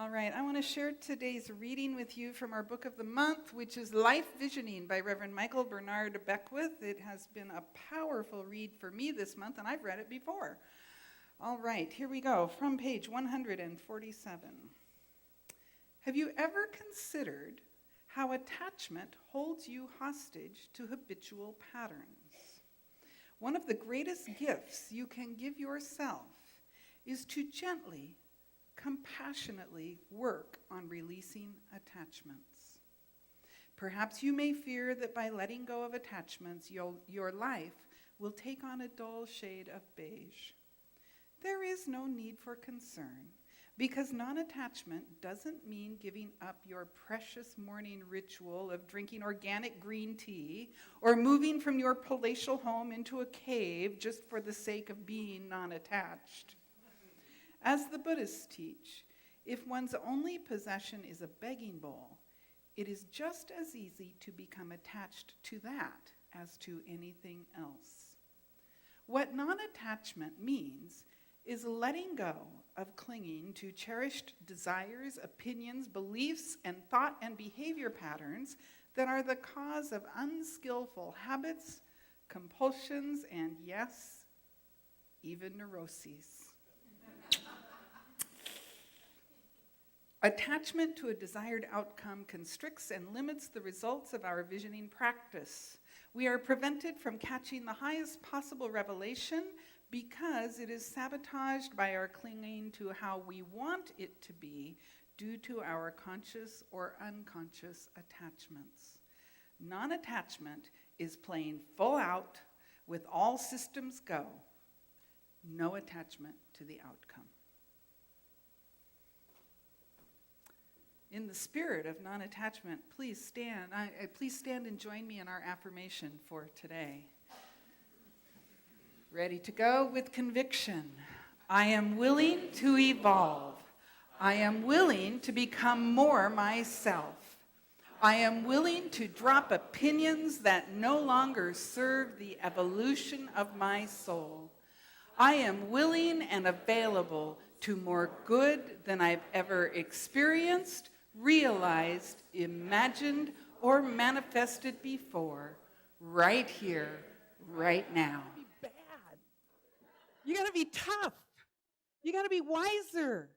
All right, I want to share today's reading with you from our book of the month, which is Life Visioning by Reverend Michael Bernard Beckwith. It has been a powerful read for me this month, and I've read it before. All right, here we go, from page 147. Have you ever considered how attachment holds you hostage to habitual patterns? One of the greatest gifts you can give yourself is to gently, compassionately work on releasing attachments. Perhaps you may fear that by letting go of attachments, your life will take on a dull shade of beige. There is no need for concern, because non-attachment doesn't mean giving up your precious morning ritual of drinking organic green tea or moving from your palatial home into a cave just for the sake of being non-attached. As the Buddhists teach, if one's only possession is a begging bowl, it is just as easy to become attached to that as to anything else. What non-attachment means is letting go of clinging to cherished desires, opinions, beliefs, and thought and behavior patterns that are the cause of unskillful habits, compulsions, and yes, even neuroses. Attachment to a desired outcome constricts and limits the results of our visioning practice. We are prevented from catching the highest possible revelation because it is sabotaged by our clinging to how we want it to be due to our conscious or unconscious attachments. Non-attachment is playing full out with all systems go. No attachment to the outcome. In the spirit of non-attachment, please stand and join me in our affirmation for today. Ready to go with conviction. I am willing to evolve. I am willing to become more myself. I am willing to drop opinions that no longer serve the evolution of my soul. I am willing and available to more good than I've ever experienced, realized, imagined, or manifested before, right here, right now. Bad. You gotta be tough. You gotta be wiser.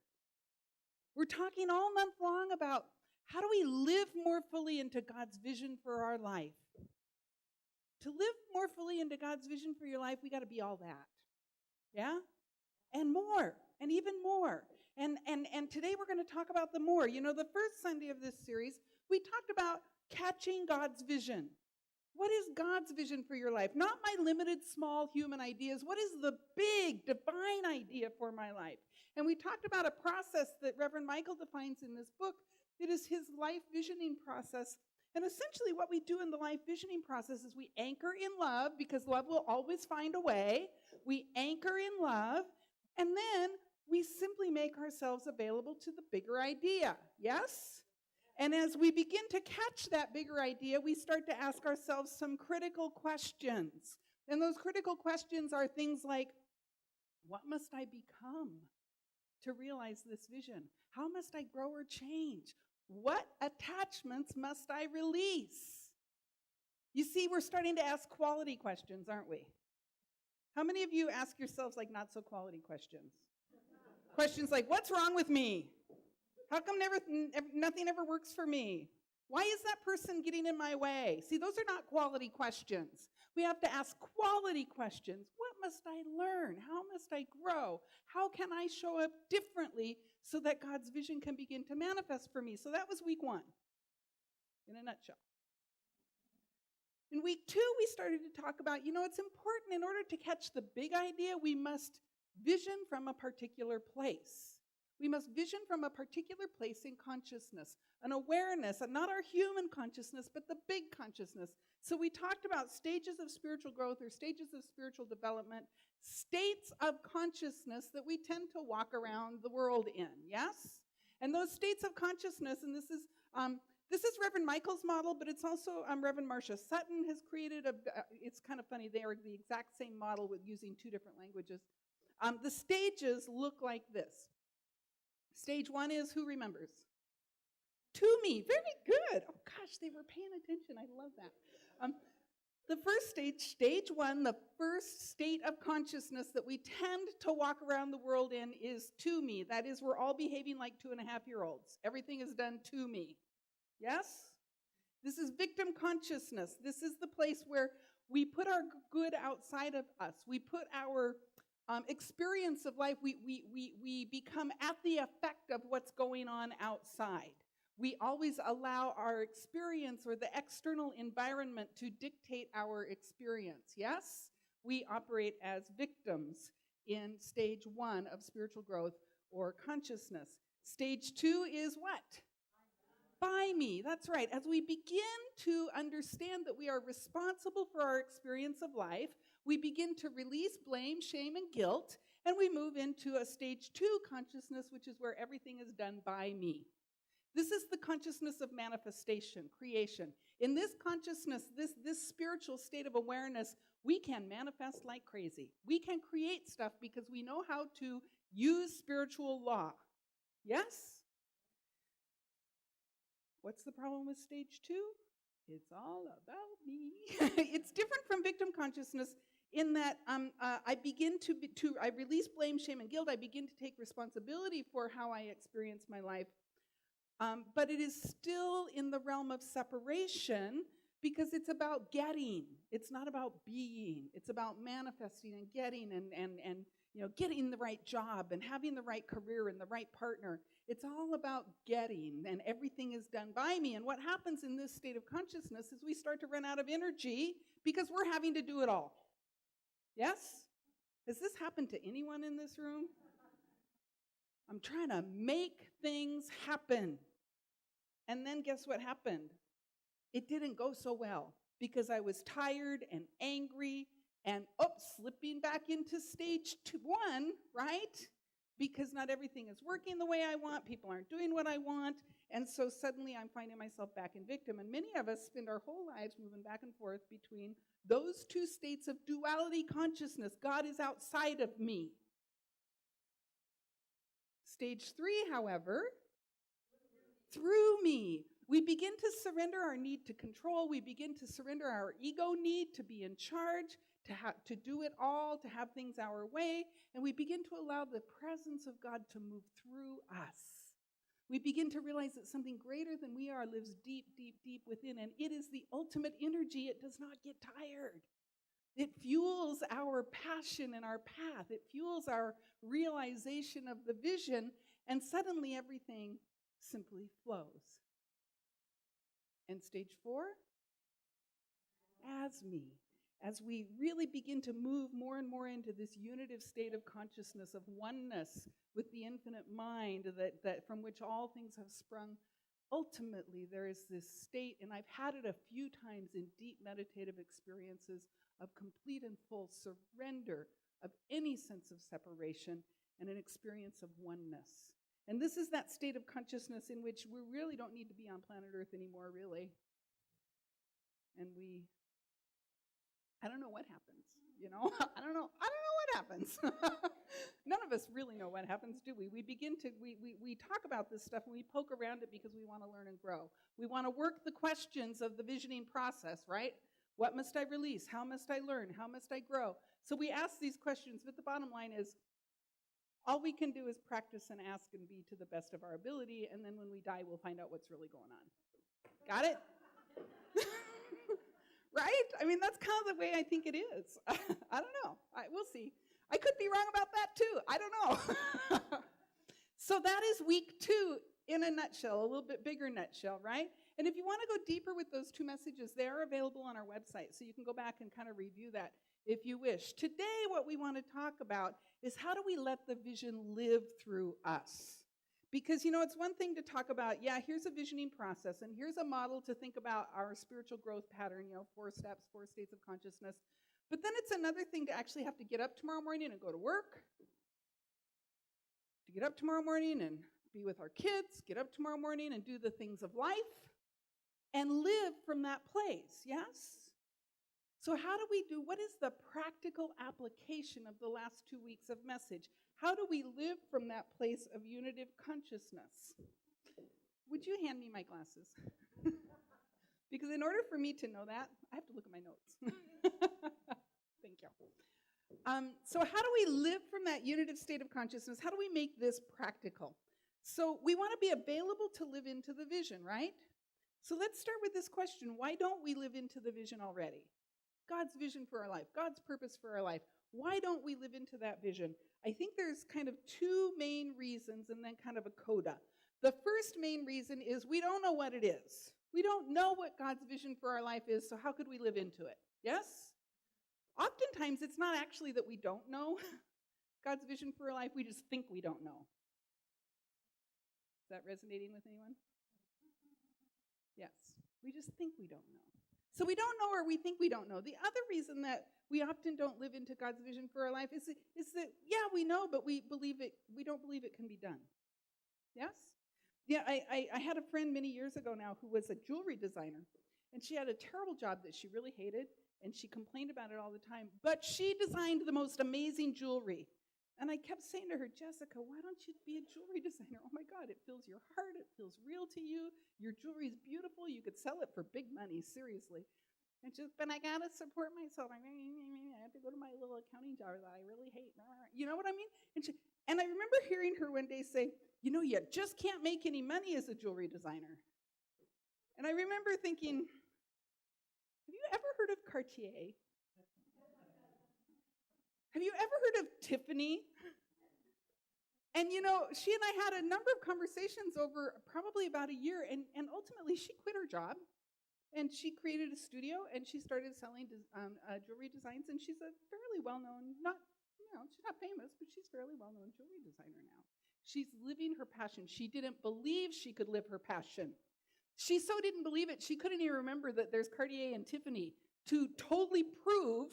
We're talking all month long about how do we live more fully into God's vision for our life. To live more fully into God's vision for your life, we gotta be all that. Yeah? And more, and even more. And today we're going to talk about the more. You know, the first Sunday of this series, we talked about catching God's vision. What is God's vision for your life? Not my limited, small human ideas. What is the big, divine idea for my life? And we talked about a process that Reverend Michael defines in this book. It is his life visioning process. And essentially what we do in the life visioning process is we anchor in love, because love will always find a way. We anchor in love, and then we simply make ourselves available to the bigger idea, yes? And as we begin to catch that bigger idea, we start to ask ourselves some critical questions. And those critical questions are things like, what must I become to realize this vision? How must I grow or change? What attachments must I release? You see, we're starting to ask quality questions, aren't we? How many of you ask yourselves like not so quality questions? Questions like, what's wrong with me? How come nothing ever works for me? Why is that person getting in my way? See, those are not quality questions. We have to ask quality questions. What must I learn? How must I grow? How can I show up differently so that God's vision can begin to manifest for me? So that was week 1, in a nutshell. In week 2, we started to talk about, it's important in order to catch the big idea, we must vision from a particular place. We must vision from a particular place in consciousness, an awareness, not our human consciousness, but the big consciousness. So we talked about stages of spiritual growth or stages of spiritual development, states of consciousness that we tend to walk around the world in, yes? And those states of consciousness, and this is Reverend Michael's model, but it's also Reverend Marcia Sutton has created it's kind of funny, they are the exact same model with using 2 different languages. The stages look like this. Stage 1 is, who remembers? To me. Very good. Oh, gosh, they were paying attention. I love that. The first stage 1, the first state of consciousness that we tend to walk around the world in is to me. That is, we're all behaving like 2.5-year-olds. Everything is done to me. Yes? This is victim consciousness. This is the place where we put our good outside of us. We put our experience of life, we become at the effect of what's going on outside. We always allow our experience or the external environment to dictate our experience. Yes? We operate as victims in stage 1 of spiritual growth or consciousness. Stage 2 is what? By me. That's right. As we begin to understand that we are responsible for our experience of life, we begin to release blame, shame, and guilt, and we move into a stage 2 consciousness, which is where everything is done by me. This is the consciousness of manifestation, creation. In this consciousness, this spiritual state of awareness, we can manifest like crazy. We can create stuff because we know how to use spiritual law. Yes? What's the problem with stage 2? It's all about me. It's different from victim consciousness in that I begin I release blame, shame, and guilt. I begin to take responsibility for how I experience my life. But it is still in the realm of separation because it's about getting. It's not about being. It's about manifesting and getting and getting the right job and having the right career and the right partner. It's all about getting, and everything is done by me. And what happens in this state of consciousness is we start to run out of energy because we're having to do it all. Yes? Has this happened to anyone in this room? I'm trying to make things happen. And then guess what happened? It didn't go so well because I was tired and angry and slipping back into stage 1, right? Because not everything is working the way I want. People aren't doing what I want. And so suddenly I'm finding myself back in victim. And many of us spend our whole lives moving back and forth between those two states of duality consciousness. God is outside of me. Stage 3, however, through me. We begin to surrender our need to control. We begin to surrender our ego need to be in charge, to do it all, to have things our way. And we begin to allow the presence of God to move through us. We begin to realize that something greater than we are lives deep, deep, deep within. And it is the ultimate energy. It does not get tired. It fuels our passion and our path. It fuels our realization of the vision. And suddenly everything simply flows. And stage 4, as me. As we really begin to move more and more into this unitive state of consciousness, of oneness with the infinite mind that from which all things have sprung, ultimately there is this state, and I've had it a few times in deep meditative experiences, of complete and full surrender of any sense of separation and an experience of oneness. And this is that state of consciousness in which we really don't need to be on planet Earth anymore, really. And I don't know what happens, I don't know what happens. None of us really know what happens, do we? We talk about this stuff and we poke around it because we want to learn and grow. We want to work the questions of the visioning process, right? What must I release? How must I learn? How must I grow? So we ask these questions, but the bottom line is, all we can do is practice and ask and be to the best of our ability, and then when we die, we'll find out what's really going on. Got it? Right? I mean, that's kind of the way I think it is. I don't know. We'll see. I could be wrong about that too. I don't know. So that is week 2 in a nutshell, a little bit bigger nutshell, right? And if you want to go deeper with those 2 messages, they are available on our website, so you can go back and kind of review that if you wish. Today, what we want to talk about is how do we let the vision live through us? Because, it's one thing to talk about, here's a visioning process, and here's a model to think about our spiritual growth pattern, 4 steps, 4 states of consciousness. But then it's another thing to actually have to get up tomorrow morning and go to work, to get up tomorrow morning and be with our kids, get up tomorrow morning and do the things of life, and live from that place, yes? So what is the practical application of the last 2 weeks of message? How do we live from that place of unitive consciousness? Would you hand me my glasses? Because in order for me to know that, I have to look at my notes. Thank you. So how do we live from that unitive state of consciousness? How do we make this practical? So we want to be available to live into the vision, right? So let's start with this question. Why don't we live into the vision already? God's vision for our life, God's purpose for our life. Why don't we live into that vision? I think there's kind of two main reasons and then kind of a coda. The first main reason is we don't know what it is. We don't know what God's vision for our life is, so how could we live into it? Yes? Oftentimes, it's not actually that we don't know God's vision for our life, we just think we don't know. Is that resonating with anyone? Yes, we just think we don't know. So we don't know or we think we don't know. The other reason that we often don't live into God's vision for our life is that, yeah, we know, but we don't believe it can be done. Yes? Yeah, I had a friend many years ago now who was a jewelry designer, and she had a terrible job that she really hated, and she complained about it all the time, but she designed the most amazing jewelry. And I kept saying to her, Jessica, why don't you be a jewelry designer? Oh my God, it fills your heart, it feels real to you, your jewelry is beautiful, you could sell it for big money, seriously. And she's, but I gotta support myself. I have to go to my little accounting job that I really hate. You know what I mean? And I remember hearing her one day say, you know, you just can't make any money as a jewelry designer. And I remember thinking, have you ever heard of Cartier? Have you ever heard of Tiffany? And you know, she and I had a number of conversations over probably about a year, and ultimately she quit her job, and she created a studio, and she started selling jewelry designs, and she's a fairly well-known, she's not famous, but she's a fairly well-known jewelry designer now. She's living her passion. She didn't believe she could live her passion. She so didn't believe it, she couldn't even remember that there's Cartier and Tiffany to totally prove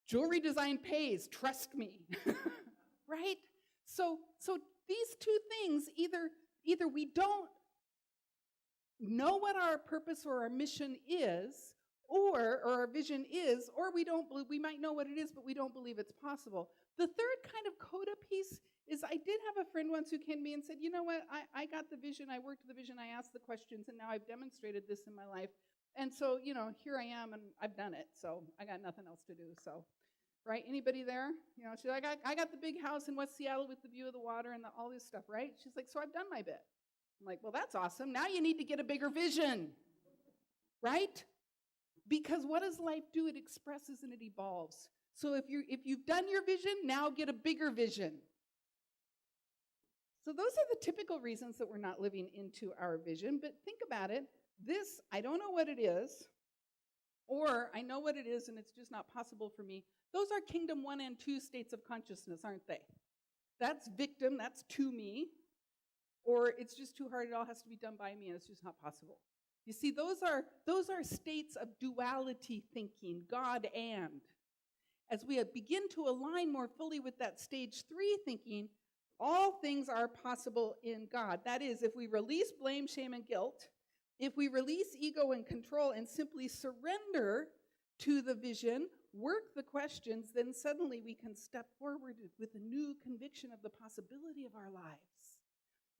jewelry design pays, trust me, right? So these two things, either we don't know what our purpose or our mission is, or our vision is, or we might know what it is, but we don't believe it's possible. The third kind of coda piece is I did have a friend once who came to me and said, you know what, I got the vision, I worked the vision, I asked the questions, and now I've demonstrated this in my life. And so, you know, here I am, and I've done it, so I got nothing else to do, so. Right? Anybody there? You know, she's like, I got the big house in West Seattle with the view of the water and all this stuff, right? She's like, so I've done my bit. I'm like, well, that's awesome. Now you need to get a bigger vision, right? Because what does life do? It expresses and it evolves. So if you've done your vision, now get a bigger vision. So those are the typical reasons that we're not living into our vision. But think about it. This, I don't know what it is, or I know what it is and it's just not possible for me. Those are kingdom 1 and 2 states of consciousness, aren't they? That's victim, that's to me. Or it's just too hard, it all has to be done by me and it's just not possible. You see, those are states of duality thinking, God and. As we begin to align more fully with that stage 3 thinking, all things are possible in God. That is, if we release blame, shame, and guilt, if we release ego and control and simply surrender to the vision, work the questions, then suddenly we can step forward with a new conviction of the possibility of our lives.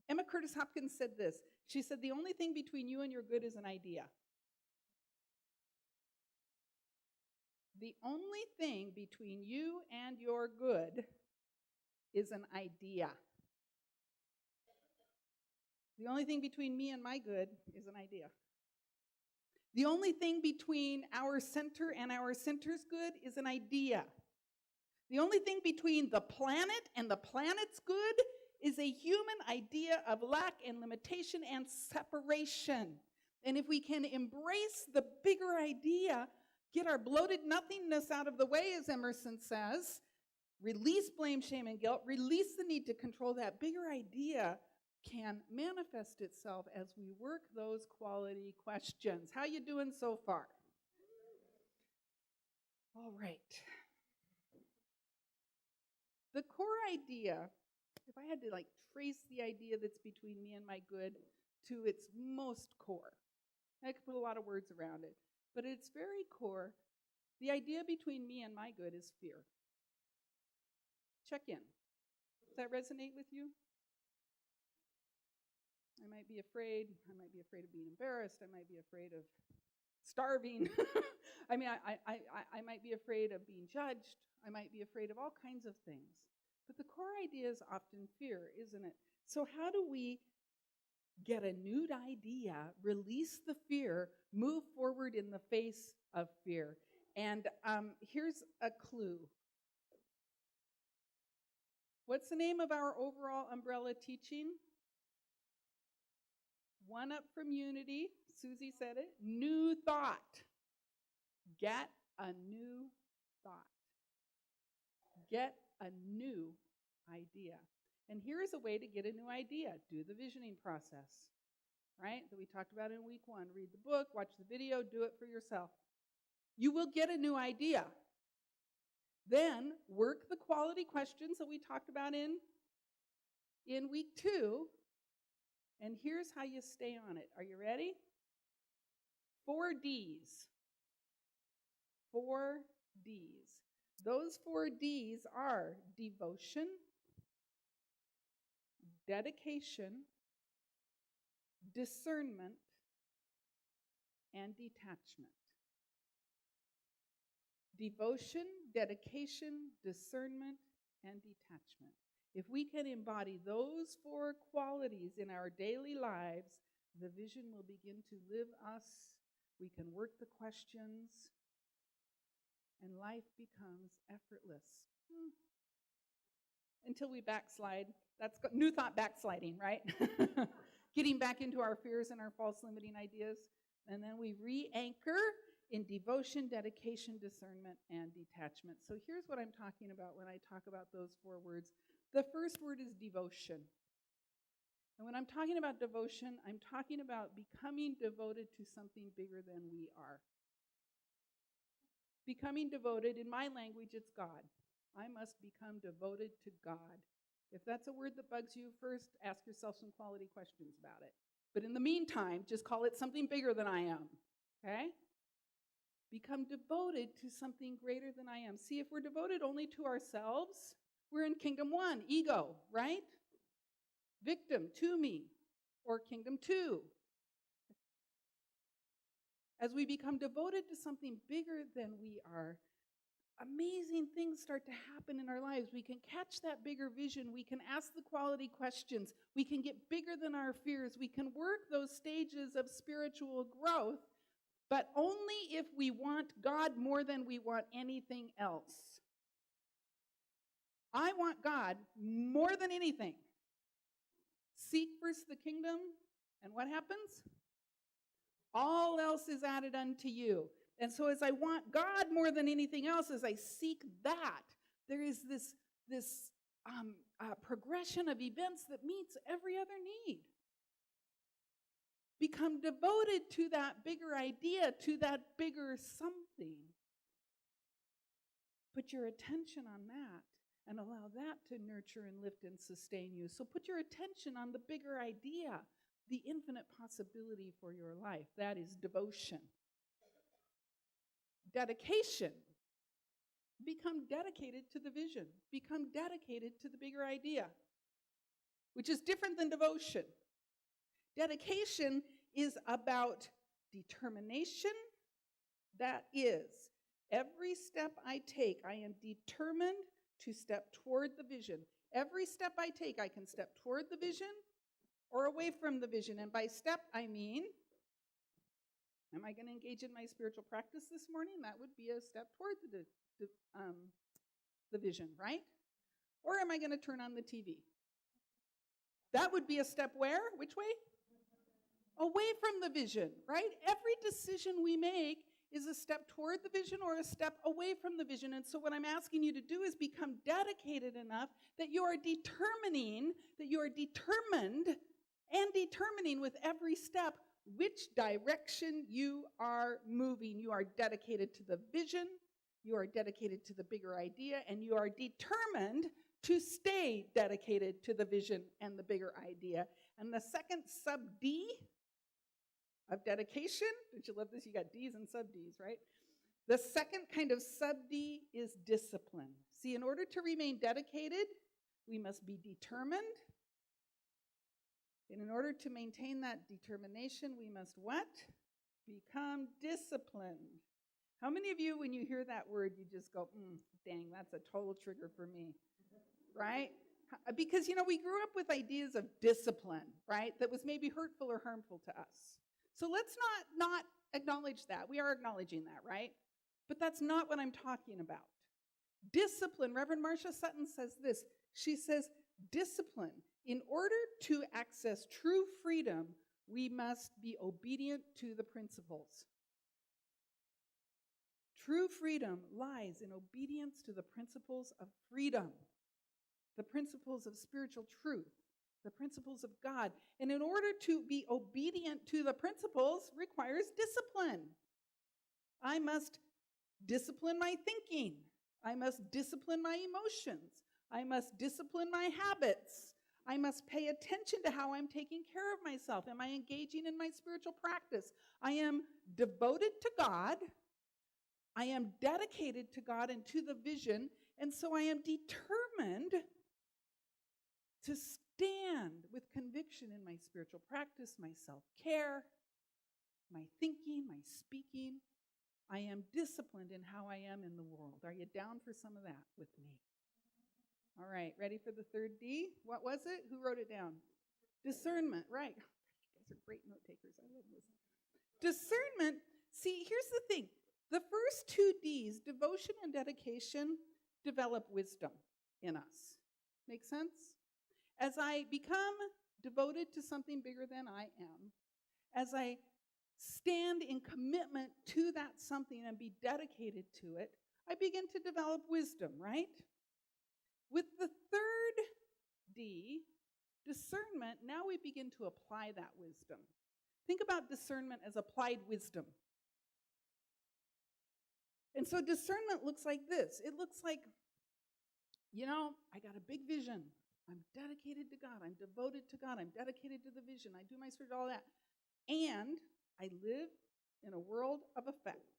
Emma Curtis Hopkins said this. She said, the only thing between you and your good is an idea. The only thing between you and your good is an idea. The only thing between me and my good is an idea. The only thing between our center and our center's good is an idea. The only thing between the planet and the planet's good is a human idea of lack and limitation and separation. And if we can embrace the bigger idea, get our bloated nothingness out of the way, as Emerson says, release blame, shame, and guilt, release the need to control, that bigger idea can manifest itself as we work those quality questions. How you doing so far? All right. The core idea, if I had to trace the idea that's between me and my good to its most core, I could put a lot of words around it. but at its very core, the idea between me and my good is fear. Check in. Does that resonate with you? I might be afraid. I might be afraid of being embarrassed. I might be afraid of starving. I mean, I might be afraid of being judged. I might be afraid of all kinds of things. But the core idea is often fear, isn't it? So how do we get a new idea, release the fear, move forward in the face of fear? And here's a clue. What's the name of our overall umbrella teaching? One up from unity. Susie said it. New thought. Get a new thought. Get a new idea. And here's a way to get a new idea. Do the visioning process, right? That we talked about in week 1. Read the book, watch the video, do it for yourself. You will get a new idea. Then work the quality questions that we talked about in week 2. And here's how you stay on it. Are you ready? 4 Ds. 4 Ds. Those 4 Ds are devotion, dedication, discernment, and detachment. Devotion, dedication, discernment, and detachment. If we can embody those 4 qualities in our daily lives, the vision will begin to live us. We can work the questions, and life becomes effortless. Until we backslide. That's new thought backsliding, right? Getting back into our fears and our false limiting ideas. And then we re-anchor in devotion, dedication, discernment, and detachment. So here's what I'm talking about when I talk about those 4 words. The first word is devotion. And when I'm talking about devotion, I'm talking about becoming devoted to something bigger than we are. Becoming devoted, in my language, it's God. I must become devoted to God. If that's a word that bugs you, first ask yourself some quality questions about it. But in the meantime, just call it something bigger than I am. Okay? Become devoted to something greater than I am. See, if we're devoted only to ourselves, we're in kingdom 1, ego, right? Victim, to me, or kingdom 2. As we become devoted to something bigger than we are, amazing things start to happen in our lives. We can catch that bigger vision. We can ask the quality questions. We can get bigger than our fears. We can work those stages of spiritual growth, but only if we want God more than we want anything else. I want God more than anything. Seek first the kingdom, and what happens? All else is added unto you. And so as I want God more than anything else, as I seek that, there is this progression of events that meets every other need. Become devoted to that bigger idea, to that bigger something. Put your attention on that and allow that to nurture and lift and sustain you. So put your attention on the bigger idea, the infinite possibility for your life. That is devotion. Dedication. Become dedicated to the vision. Become dedicated to the bigger idea, which is different than devotion. Dedication is about determination. That is, every step I take, I am determined to step toward the vision. Every step I take, I can step toward the vision or away from the vision. And by step, I mean, am I going to engage in my spiritual practice this morning? That would be a step toward the vision, right? Or am I going to turn on the TV? That would be a step where? Which way? Away from the vision, right? Every decision we make is a step toward the vision or a step away from the vision. And so what I'm asking you to do is become dedicated enough that you are determined and determining with every step which direction you are moving. You are dedicated to the vision, you are dedicated to the bigger idea, and you are determined to stay dedicated to the vision and the bigger idea. And the second sub D of dedication. Don't you love this? You got D's and sub-D's, right? The second kind of sub-D is discipline. See, in order to remain dedicated, we must be determined. And in order to maintain that determination, we must what? Become disciplined. How many of you, when you hear that word, you just go, dang, that's a total trigger for me, right? Because, we grew up with ideas of discipline, right, that was maybe hurtful or harmful to us. So let's not acknowledge that. We are acknowledging that, right? But that's not what I'm talking about. Discipline, Reverend Marcia Sutton says this. She says, discipline, in order to access true freedom, we must be obedient to the principles. True freedom lies in obedience to the principles of freedom, the principles of spiritual truth, the principles of God. And in order to be obedient to the principles requires discipline. I must discipline my thinking. I must discipline my emotions. I must discipline my habits. I must pay attention to how I'm taking care of myself. Am I engaging in my spiritual practice? I am devoted to God. I am dedicated to God and to the vision. And so I am determined to stand with conviction in my spiritual practice, my self-care, my thinking, my speaking. I am disciplined in how I am in the world. Are you down for some of that with me? All right, ready for the third D? What was it? Who wrote it down? Discernment, right. You guys are great note takers. I love this. Discernment, see, here's the thing. The first two D's, devotion and dedication, develop wisdom in us. Make sense? As I become devoted to something bigger than I am, as I stand in commitment to that something and be dedicated to it, I begin to develop wisdom, right? With the third D, discernment, now we begin to apply that wisdom. Think about discernment as applied wisdom. And so discernment looks like this. It looks like, I got a big vision. I'm dedicated to God. I'm devoted to God. I'm dedicated to the vision. I do my search, all that. And I live in a world of effect.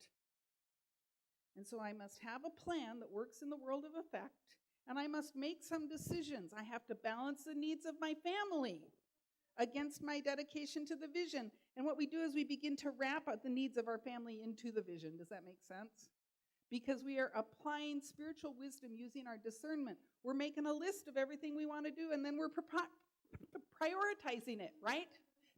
And so I must have a plan that works in the world of effect, and I must make some decisions. I have to balance the needs of my family against my dedication to the vision. And what we do is we begin to wrap up the needs of our family into the vision. Does that make sense? Because we are applying spiritual wisdom using our discernment. We're making a list of everything we want to do, and then we're prioritizing it, right?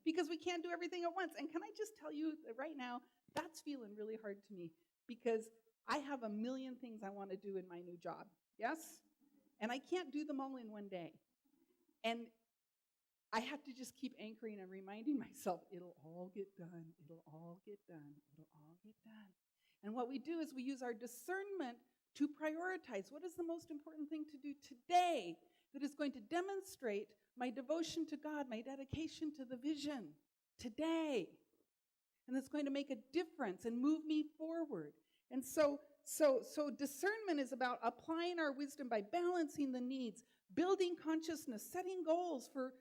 Because we can't do everything at once. And can I just tell you that right now, that's feeling really hard to me because I have a million things I want to do in my new job, yes? And I can't do them all in one day. And I have to just keep anchoring and reminding myself, it'll all get done, it'll all get done, it'll all get done. And what we do is we use our discernment to prioritize. What is the most important thing to do today that is going to demonstrate my devotion to God, my dedication to the vision today? And that's going to make a difference and move me forward. And so discernment is about applying our wisdom by balancing the needs, building consciousness, setting goals for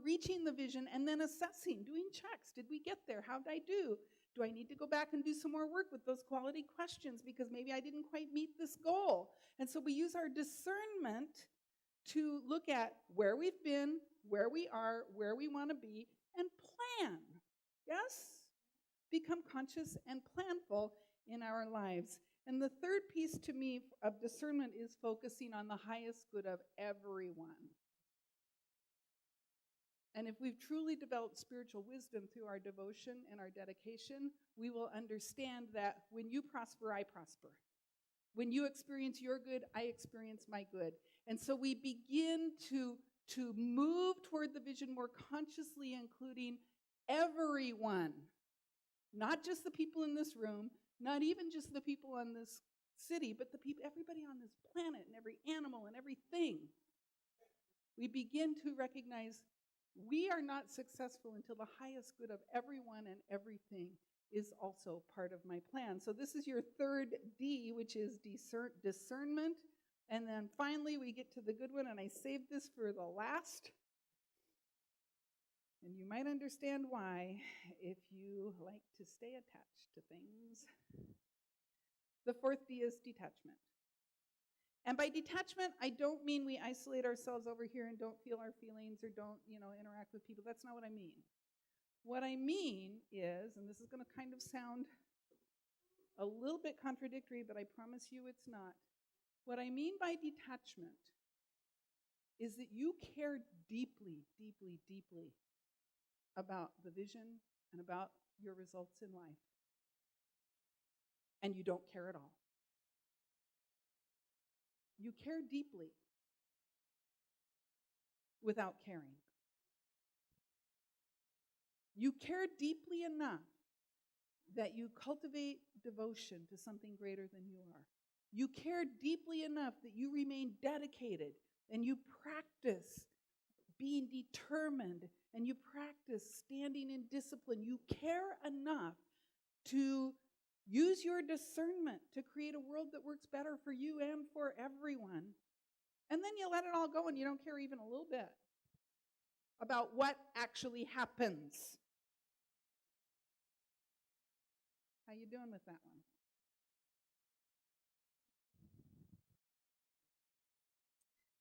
reaching the vision, and then assessing, doing checks. Did we get there? How did I do? Do I need to go back and do some more work with those quality questions because maybe I didn't quite meet this goal? And so we use our discernment to look at where we've been, where we are, where we want to be, and plan. Yes? Become conscious and planful in our lives. And the third piece to me of discernment is focusing on the highest good of everyone. And if we've truly developed spiritual wisdom through our devotion and our dedication, we will understand that when you prosper, I prosper. When you experience your good, I experience my good. And so we begin to move toward the vision more consciously, including everyone. Not just the people in this room, not even just the people on this city, but the people, everybody on this planet and every animal and everything. We begin to recognize we are not successful until the highest good of everyone and everything is also part of my plan. So this is your third D, which is discernment. And then finally we get to the good one, and I saved this for the last. And you might understand why if you like to stay attached to things. The fourth D is detachment. And by detachment, I don't mean we isolate ourselves over here and don't feel our feelings or don't, interact with people. That's not what I mean. What I mean is, and this is going to kind of sound a little bit contradictory, but I promise you it's not. What I mean by detachment is that you care deeply, deeply, deeply about the vision and about your results in life. And you don't care at all. You care deeply without caring. You care deeply enough that you cultivate devotion to something greater than you are. You care deeply enough that you remain dedicated and you practice being determined and you practice standing in discipline. You care enough to use your discernment to create a world that works better for you and for everyone. And then you let it all go and you don't care even a little bit about what actually happens. How you doing with that one?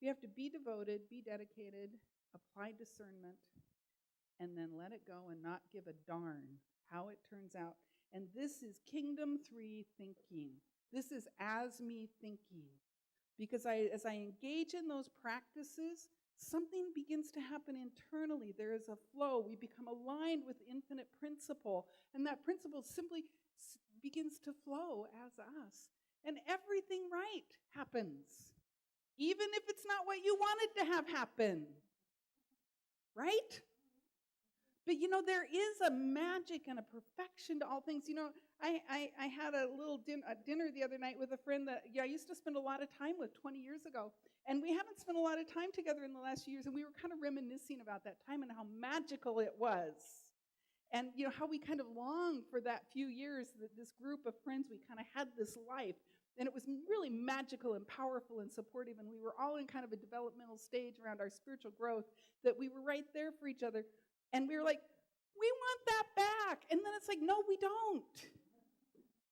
You have to be devoted, be dedicated, apply discernment, and then let it go and not give a darn how it turns out. And this is Kingdom 3 thinking. This is as me thinking. Because as I engage in those practices, something begins to happen internally. There is a flow. We become aligned with infinite principle. And that principle simply begins to flow as us. And everything right happens. Even if it's not what you wanted to have happen. Right? But there is a magic and a perfection to all things. I had a little dinner the other night with a friend that I used to spend a lot of time with 20 years ago. And we haven't spent a lot of time together in the last few years. And we were kind of reminiscing about that time and how magical it was. And how we kind of longed for that few years, that this group of friends, we kind of had this life. And it was really magical and powerful and supportive. And we were all in kind of a developmental stage around our spiritual growth, that we were right there for each other. And we were like, we want that back. And then it's like, no, we don't.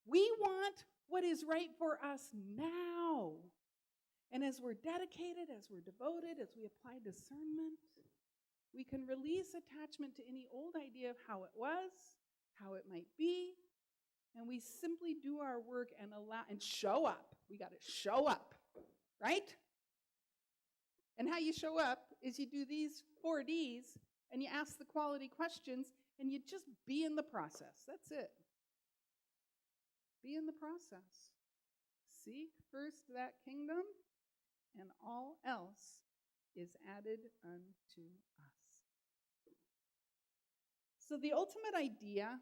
We want what is right for us now. And as we're dedicated, as we're devoted, as we apply discernment, we can release attachment to any old idea of how it was, how it might be, and we simply do our work and show up. We got to show up, right? And how you show up is you do these 4 Ds, and you ask the quality questions, and you just be in the process. That's it. Be in the process. Seek first that kingdom, and all else is added unto us. So the ultimate idea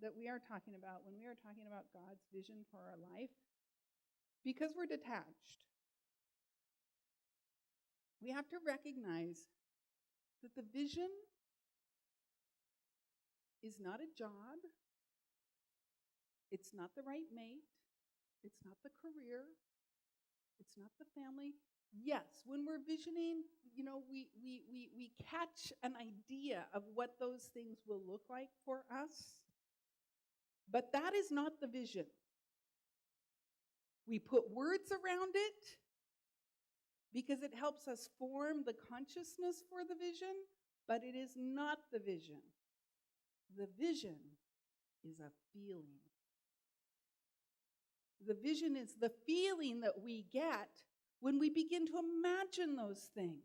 that we are talking about when we are talking about God's vision for our life, because we're detached, we have to recognize that the vision is not a job, it's not the right mate, it's not the career, it's not the family. Yes, when we're visioning, we catch an idea of what those things will look like for us, but that is not the vision. We put words around it because it helps us form the consciousness for the vision, but it is not the vision. The vision is a feeling. The vision is the feeling that we get when we begin to imagine those things,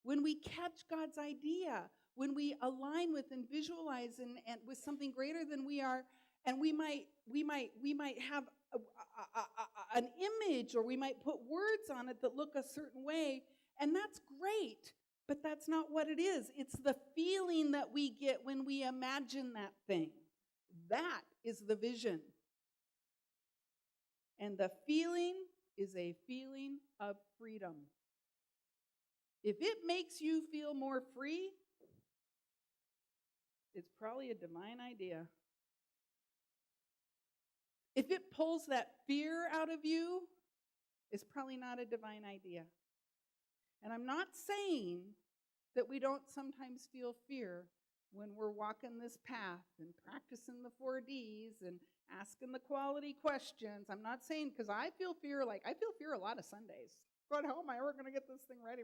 when we catch God's idea, when we align with and visualize and with something greater than we are, and we might have an image, or we might put words on it that look a certain way, and that's great, but that's not what it is. It's the feeling that we get when we imagine that thing. That is the vision. And the feeling is a feeling of freedom. If it makes you feel more free, it's probably a divine idea. If it pulls that fear out of you, it's probably not a divine idea. And I'm not saying that we don't sometimes feel fear when we're walking this path and practicing the 4Ds and asking the quality questions. I'm not saying, because I feel fear a lot of Sundays. God, how am I ever going to get this thing ready?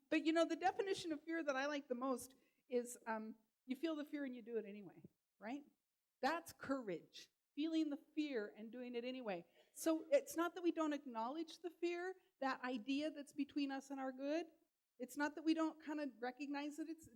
But the definition of fear that I like the most is you feel the fear and you do it anyway, right? That's courage, feeling the fear and doing it anyway. So it's not that we don't acknowledge the fear, that idea that's between us and our good. It's not that we don't kind of recognize that it's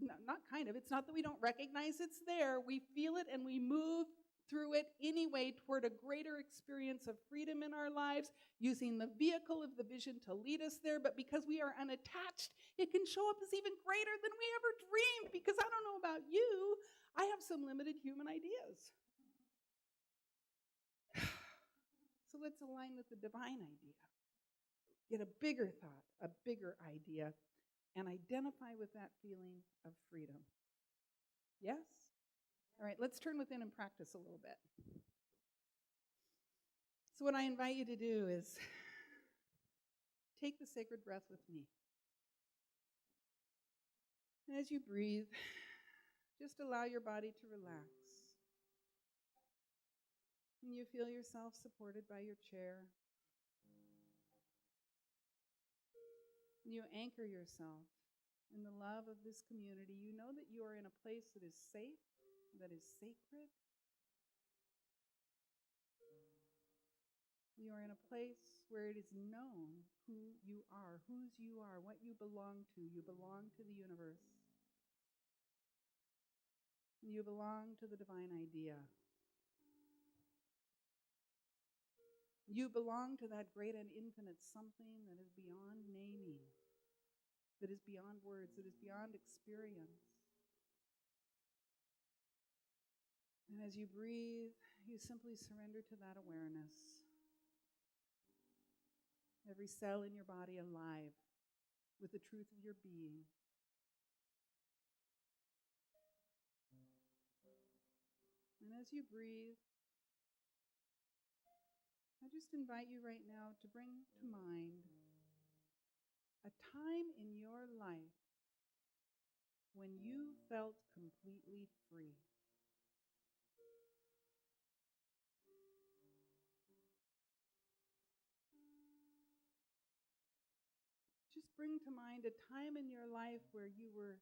not that we don't recognize it's there. We feel it and we move through it anyway toward a greater experience of freedom in our lives, using the vehicle of the vision to lead us there. But because we are unattached, it can show up as even greater than we ever dreamed. Because I don't know about you, I have some limited human ideas. So let's align with the divine idea. Get a bigger thought, a bigger idea, and identify with that feeling of freedom. Yes? All right, let's turn within and practice a little bit. So what I invite you to do is take the sacred breath with me. And as you breathe, just allow your body to relax. And you feel yourself supported by your chair. And you anchor yourself in the love of this community. You know that you are in a place that is safe, that is sacred. You are in a place where it is known who you are, whose you are, what you belong to. You belong to the universe. You belong to the divine idea. You belong to that great and infinite something that is beyond naming, that is beyond words, that is beyond experience. And as you breathe, you simply surrender to that awareness. Every cell in your body alive with the truth of your being. And as you breathe, I just invite you right now to bring to mind a time in your life when you felt completely free. Just bring to mind a time in your life where you were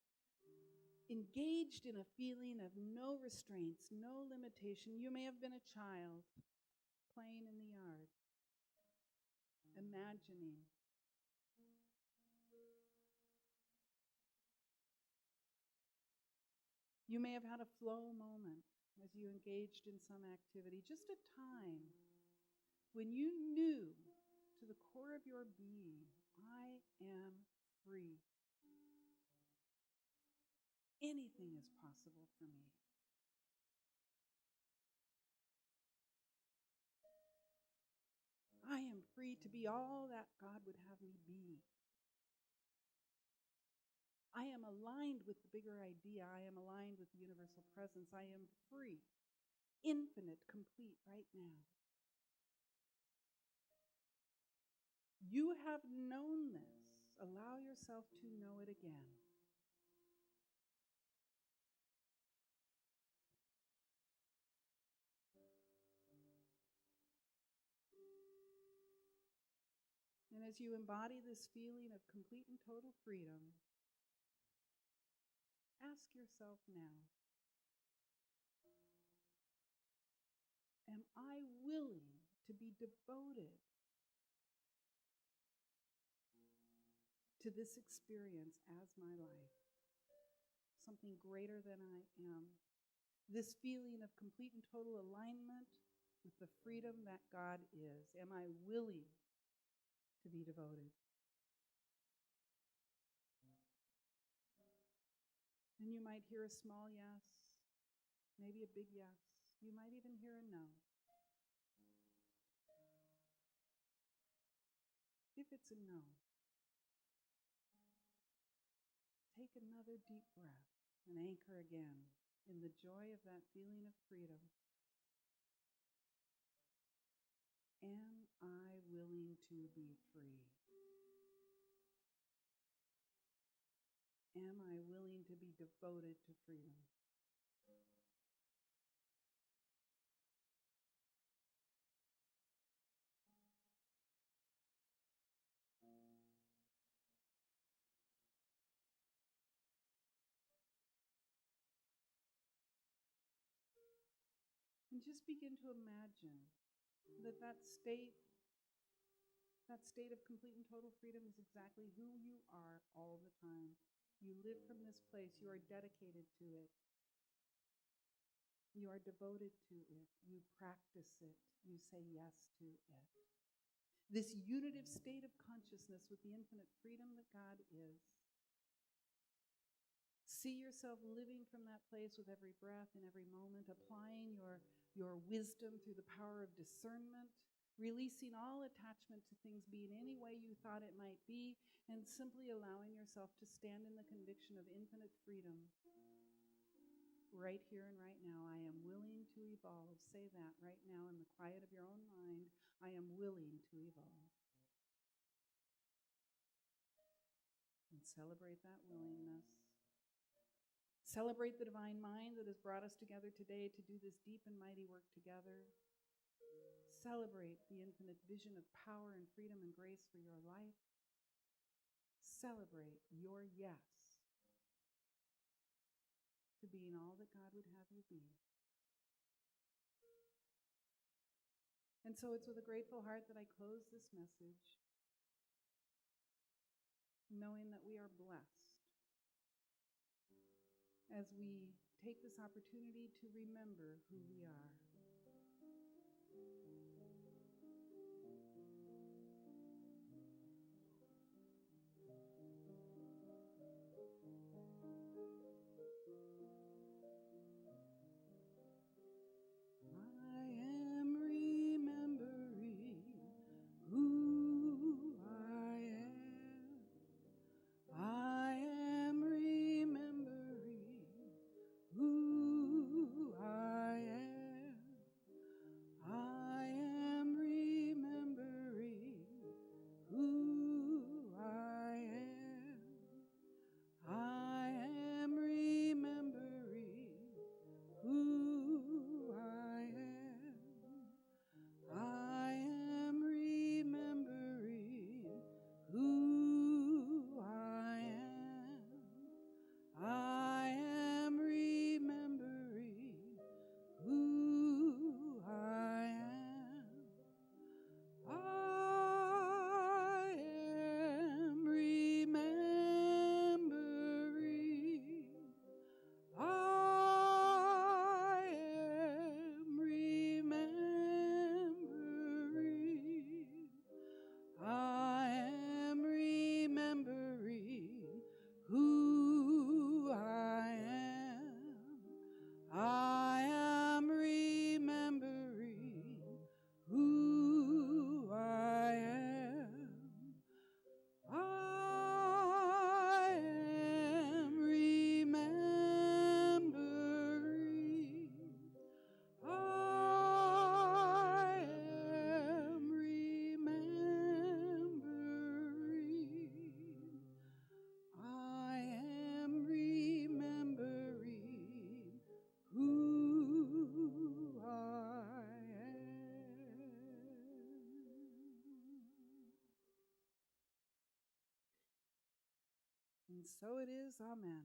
engaged in a feeling of no restraints, no limitation. You may have been a child playing in the yard, imagining. You may have had a flow moment as you engaged in some activity, just a time when you knew to the core of your being, I am free. Anything is possible for me. I am free to be all that God would have me be. I am aligned with the bigger idea. I am aligned with the universal presence. I am free, infinite, complete right now. You have known this. Allow yourself to know it again. And as you embody this feeling of complete and total freedom, ask yourself now, am I willing to be devoted to this experience as my life? Something greater than I am. This feeling of complete and total alignment with the freedom that God is. Am I willing to be devoted? And you might hear a small yes, maybe a big yes. You might even hear a no. If it's a no, take another deep breath and anchor again in the joy of that feeling of freedom. Am I willing to be free? Am I willing to be devoted to freedom? And just begin to imagine that state of complete and total freedom is exactly who you are all the time. You live from this place. You are dedicated to it. You are devoted to it. You practice it. You say yes to it. This unitive state of consciousness with the infinite freedom that God is. See yourself living from that place with every breath and every moment, applying your wisdom through the power of discernment, releasing all attachment to things being any way you thought it might be, and simply allowing yourself to stand in the conviction of infinite freedom. Right here and right now, I am willing to evolve. Say that right now in the quiet of your own mind. I am willing to evolve. And celebrate that willingness. Celebrate the divine mind that has brought us together today to do this deep and mighty work together. Celebrate the infinite vision of power and freedom and grace for your life. Celebrate your yes to being all that God would have you be. And so it's with a grateful heart that I close this message, knowing that we are blessed as we take this opportunity to remember who we are. I am remembering who I am. I am remembering who I am. I am remembering who I am. I am remembering who I am. I am remembering who I am. I am remembering who I am. I am remembering. I am remembering. I am remembering who I am. I am remembering who I am. I am remembering. I am remembering. I am remembering who I am. And so it is, amen.